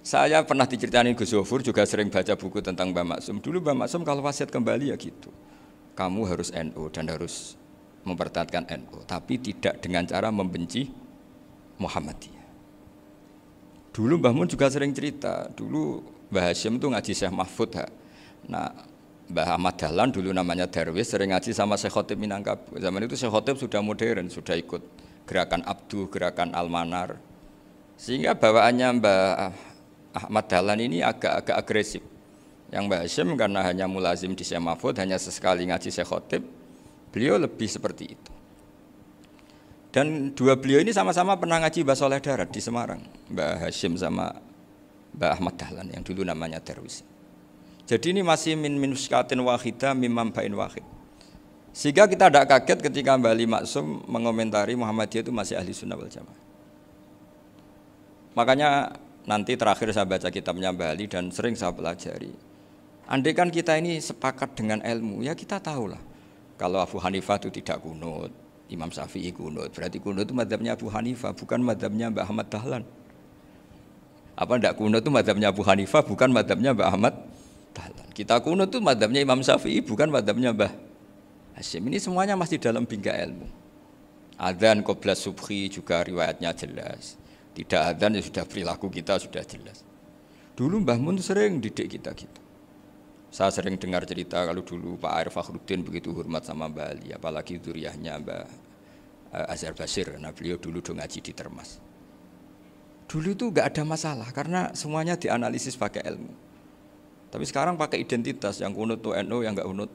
Saya pernah diceritain Gus Zofur juga sering baca buku tentang Mbah Maksum. Dulu Mbah Maksum kalau wasiat kembali ya gitu. Kamu harus NU dan harus mempertahankan NU, tapi tidak dengan cara membenci Muhammadiyah. Dulu Mbah Mun juga sering cerita, dulu Mbah Hashim tuh ngaji Syekh Mahfud. Nah, Mbah Ahmad Dahlan dulu namanya Darwis sering ngaji sama Syekh Khotib Minangkabau. Zaman itu Syekh Khotib sudah modern, sudah ikut gerakan Abdu, gerakan Almanar. Sehingga bawaannya Mbah Ahmad Dahlan ini agak agresif. Yang Mbah Hashim karena hanya mulazim di Syekh Mahfud, hanya sesekali ngaji Syekh Khotib, beliau lebih seperti itu. Dan dua beliau ini sama-sama pernah ngaji Mbah Soleh Darat di Semarang, Mbah Hashim sama Mbah Ahmad Dahlan yang dulu namanya Darwis. Jadi ini masih min muskatin wahidah mimam bain wahid. Sehingga kita tidak kaget ketika Mbah Ali Maksum mengomentari Muhammadiyah itu masih ahli sunnah wal jamaah. Makanya nanti terakhir saya baca kitabnya Mbah Ali dan sering saya pelajari. Andai kan kita ini sepakat dengan ilmu, ya kita tahulah. Kalau Abu Hanifah itu tidak kunut, Imam Syafi'i kunut, berarti kunut itu mazhabnya Abu Hanifah, bukan mazhabnya Mbah Ahmad Dahlan. Apa tidak kunut itu mazhabnya Abu Hanifah, bukan mazhabnya Mbah Ahmad Dahlan. Kita kunut itu mazhabnya Imam Syafi'i, bukan mazhabnya Mbah Hashim. Ini semuanya masih dalam bingkai ilmu. Adzan qobla subhi juga riwayatnya jelas. Tidak adzan ya sudah perilaku kita sudah jelas. Dulu Mbah Mun sering didik kita gitu. Saya sering dengar cerita kalau dulu Pak Arif Fakhruddin begitu hormat sama Mbah Ali, apalagi dzuriyahnya Mbah Azhar Basir, karena beliau dulu do ngaji di Termas. Dulu itu enggak ada masalah karena semuanya dianalisis pakai ilmu. Tapi sekarang pakai identitas, yang kunut itu NU, yang enggak kunut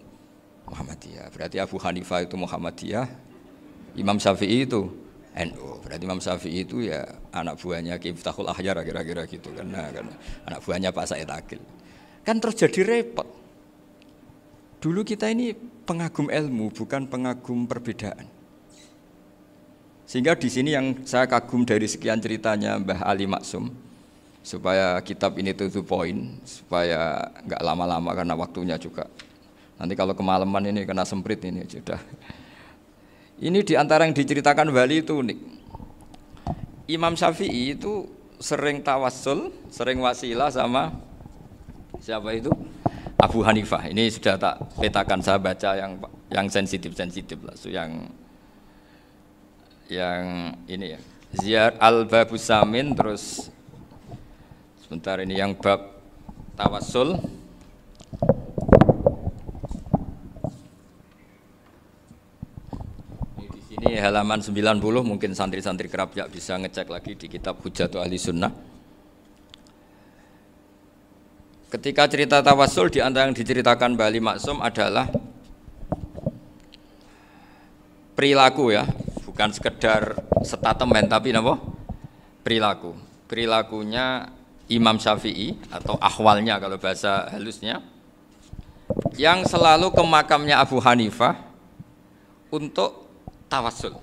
Muhammadiyah. Berarti Abu Hanifah itu Muhammadiyah, Imam Syafi'i itu NU. Berarti Imam Syafi'i itu ya anak buahnya Ki Miftahul Ahyar kira-kira gitu kan. Nah, anak buahnya Pak Said Akil. Kan terus jadi repot. Dulu kita ini pengagum ilmu, bukan pengagum perbedaan. Sehingga di sini yang saya kagum dari sekian ceritanya Mbah Ali Maksum, supaya kitab ini to the point, supaya nggak lama-lama karena waktunya juga. Nanti kalau kemalaman ini kena semprit ini sudah. Ini diantara yang diceritakan Bali itu unik. Imam Syafi'i itu sering tawassul, sering wasilah sama siapa itu? Abu Hanifah. Ini sudah tak petakan, saya baca yang sensitif lah, yang ini ya. Ziyar al-Babus Samin, terus sebentar ini yang bab tawassul. Ini halaman 90, mungkin santri-santri kerap ya bisa ngecek lagi di kitab Hujatul Ahli Sunnah. Ketika cerita tawassul, di antara yang diceritakan Mbah Ali Maksum adalah perilaku ya, bukan sekedar statement tapi apa? Perilaku. Perilakunya Imam Syafi'i atau ahwalnya kalau bahasa halusnya, yang selalu ke makamnya Abu Hanifah untuk tawassul.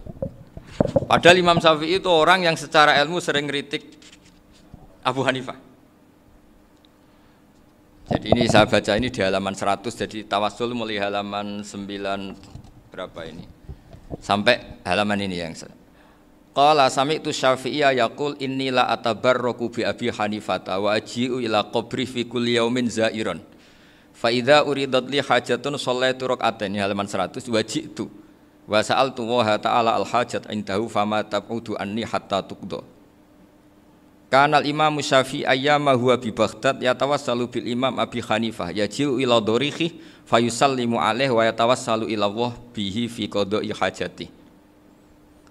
Padahal Imam Syafi'i itu orang yang secara ilmu sering kritik Abu Hanifah. Jadi ini saya baca ini di halaman 100, jadi tawassul mulai halaman 9 berapa ini sampai halaman ini yang qala sami'tu Syafi'iyya yaqul inni la atabarraku bi Abi Hanifah wa aji'u ila qabri fi kulli yaumin zairon fa idza uridat li hajatun shallaitu rak'atain, halaman 100, waji'tu wa sa'altu wa ta'ala al hajat indahu fama tab'udu anni hatta tuqda. Kanal Imam Syafi'i ayyama huwa bi Baghdad yatawassalu bil Imam Abi Hanifah yaji'u ila dorihi fayusallimu alaihi wa yatawassalu ila Allah bihi fi qada'i hajati.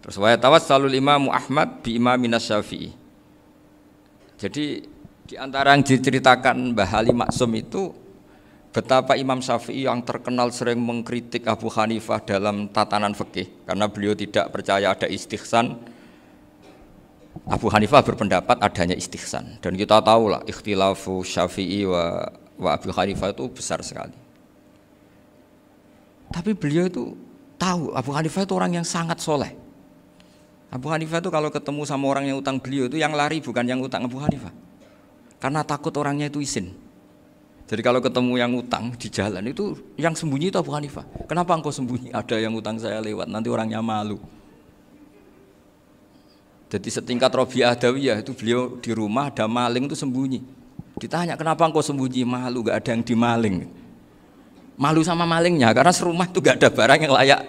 Terus wa yatawassalu Imam Ahmad bi Imamina Syafi'i. Jadi di antara yang diceritakan Mbah Ali Maksum itu betapa Imam Syafi'i yang terkenal sering mengkritik Abu Hanifah dalam tatanan fikih karena beliau tidak percaya ada istihsan. Abu Hanifah berpendapat adanya istihsan, dan kita tahu lah ikhtilafu Syafi'i wa Abu Hanifah itu besar sekali. Tapi beliau itu tahu Abu Hanifah itu orang yang sangat soleh. Abu Hanifah itu kalau ketemu sama orang yang utang beliau itu yang lari bukan yang utang Abu Hanifah, karena takut orangnya itu izin. Jadi kalau ketemu yang utang di jalan itu yang sembunyi itu Abu Hanifah. Kenapa engkau sembunyi? Ada yang utang saya lewat, nanti orangnya malu. Jadi setingkat Rabi'ah Adawiyah itu beliau di rumah ada maling itu sembunyi. Ditanya kenapa engkau sembunyi? Malu, gak ada yang dimaling. Malu sama malingnya karena serumah itu gak ada barang yang layak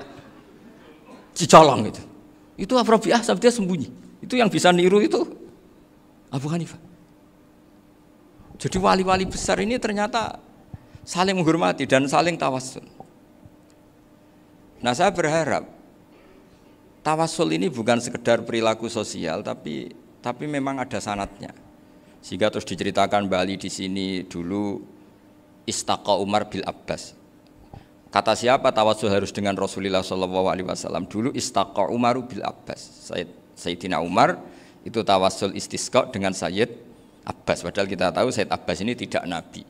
dicolong itu. Itu Rabi'ah sampai dia sembunyi. Itu yang bisa niru itu Abu Hanifah. Jadi wali-wali besar ini ternyata saling menghormati dan saling tawassul. Nah saya berharap tawassul ini bukan sekedar perilaku sosial, tapi memang ada sanadnya. Sehingga terus diceritakan Bali di sini dulu istaqa Umar bil Abbas. Kata siapa tawassul harus dengan Rasulullah SAW? Dulu istaqa Umar bil Abbas. Sayyidina Umar itu tawassul istisqa dengan Sayyid Abbas. Padahal kita tahu Sayyid Abbas ini tidak nabi.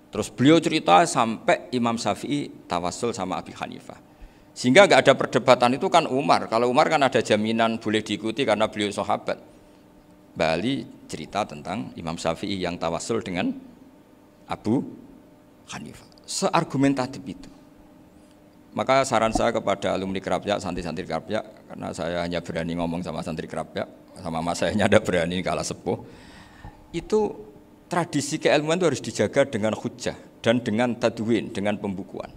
Terus beliau cerita sampai Imam Syafi'i tawassul sama Abi Hanifah. Sehingga nggak ada perdebatan itu kan Umar. Kalau Umar kan ada jaminan boleh diikuti karena beliau sahabat. Bali cerita tentang Imam Syafi'i yang tawassul dengan Abu Hanifah. Seargumentatif itu. Maka saran saya kepada alumni Kerapyak, santri-santri Kerapyak, karena saya hanya berani ngomong sama santri Kerapyak, sama mas saya hanya ada berani kalah sepuh. Itu tradisi keilmuan itu harus dijaga dengan hujjah dan dengan tadwin, dengan pembukuan.